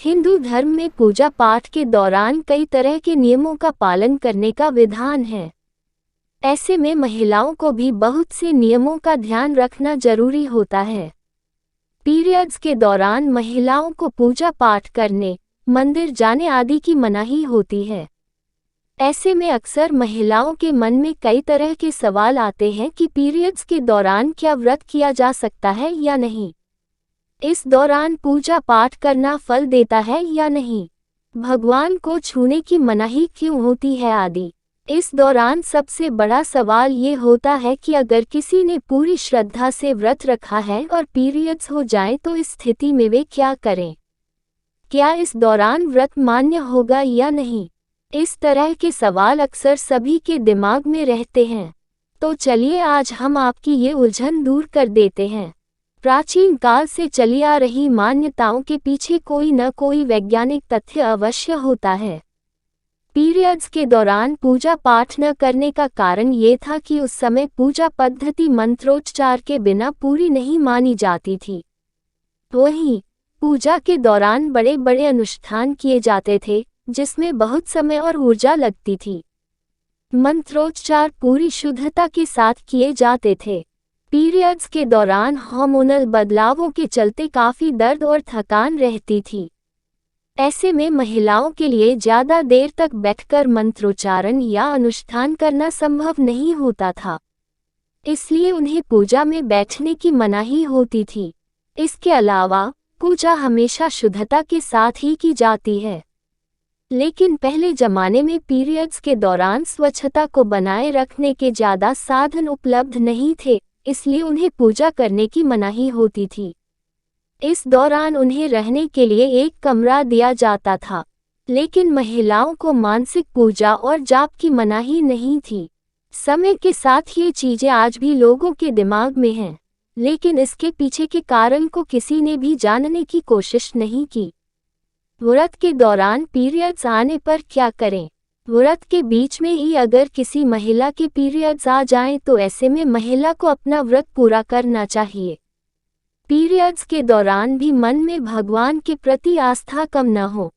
हिंदू धर्म में पूजा पाठ के दौरान कई तरह के नियमों का पालन करने का विधान है। ऐसे में महिलाओं को भी बहुत से नियमों का ध्यान रखना जरूरी होता है। पीरियड्स के दौरान महिलाओं को पूजा पाठ करने, मंदिर जाने आदि की मनाही होती है। ऐसे में अक्सर महिलाओं के मन में कई तरह के सवाल आते हैं कि पीरियड्स के दौरान क्या व्रत किया जा सकता है या नहीं, इस दौरान पूजा पाठ करना फल देता है या नहीं, भगवान को छूने की मनाही क्यों होती है आदि। इस दौरान सबसे बड़ा सवाल ये होता है कि अगर किसी ने पूरी श्रद्धा से व्रत रखा है और पीरियड्स हो जाए तो इस स्थिति में वे क्या करें, क्या इस दौरान व्रत मान्य होगा या नहीं। इस तरह के सवाल अक्सर सभी के दिमाग में रहते हैं। तो चलिए आज हम आपकी ये उलझन दूर कर देते हैं। प्राचीन काल से चली आ रही मान्यताओं के पीछे कोई न कोई वैज्ञानिक तथ्य अवश्य होता है। पीरियड्स के दौरान पूजा पाठ न करने का कारण ये था कि उस समय पूजा पद्धति मंत्रोच्चार के बिना पूरी नहीं मानी जाती थी। वहीं पूजा के दौरान बड़े बड़े अनुष्ठान किए जाते थे जिसमें बहुत समय और ऊर्जा लगती थी। मंत्रोच्चार पूरी शुद्धता के साथ किए जाते थे। पीरियड्स के दौरान हार्मोनल बदलावों के चलते काफ़ी दर्द और थकान रहती थी। ऐसे में महिलाओं के लिए ज़्यादा देर तक बैठकर मंत्रोच्चारण या अनुष्ठान करना संभव नहीं होता था, इसलिए उन्हें पूजा में बैठने की मनाही होती थी। इसके अलावा पूजा हमेशा शुद्धता के साथ ही की जाती है, लेकिन पहले जमाने में पीरियड्स के दौरान स्वच्छता को बनाए रखने के ज़्यादा साधन उपलब्ध नहीं थे, इसलिए उन्हें पूजा करने की मनाही होती थी। इस दौरान उन्हें रहने के लिए एक कमरा दिया जाता था, लेकिन महिलाओं को मानसिक पूजा और जाप की मनाही नहीं थी। समय के साथ ये चीज़ें आज भी लोगों के दिमाग में हैं, लेकिन इसके पीछे के कारण को किसी ने भी जानने की कोशिश नहीं की। व्रत के दौरान पीरियड्स आने पर क्या करें? व्रत के बीच में ही अगर किसी महिला के पीरियड्स आ जाएं तो ऐसे में महिला को अपना व्रत पूरा करना चाहिए। पीरियड्स के दौरान भी मन में भगवान के प्रति आस्था कम न हो।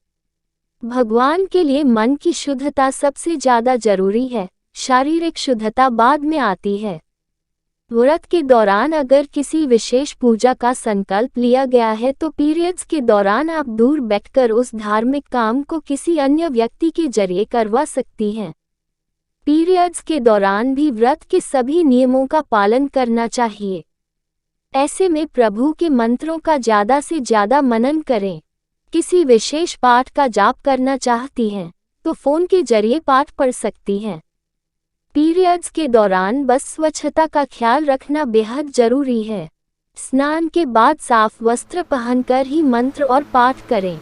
भगवान के लिए मन की शुद्धता सबसे ज़्यादा जरूरी है, शारीरिक शुद्धता बाद में आती है। व्रत के दौरान अगर किसी विशेष पूजा का संकल्प लिया गया है तो पीरियड्स के दौरान आप दूर बैठकर उस धार्मिक काम को किसी अन्य व्यक्ति के जरिए करवा सकती हैं। पीरियड्स के दौरान भी व्रत के सभी नियमों का पालन करना चाहिए। ऐसे में प्रभु के मंत्रों का ज़्यादा से ज़्यादा मनन करें। किसी विशेष पाठ का जाप करना चाहती हैं तो फ़ोन के जरिए पाठ पढ़ सकती हैं। पीरियड्स के दौरान बस स्वच्छता का ख्याल रखना बेहद जरूरी है। स्नान के बाद साफ वस्त्र पहनकर ही मंत्र और पाठ करें।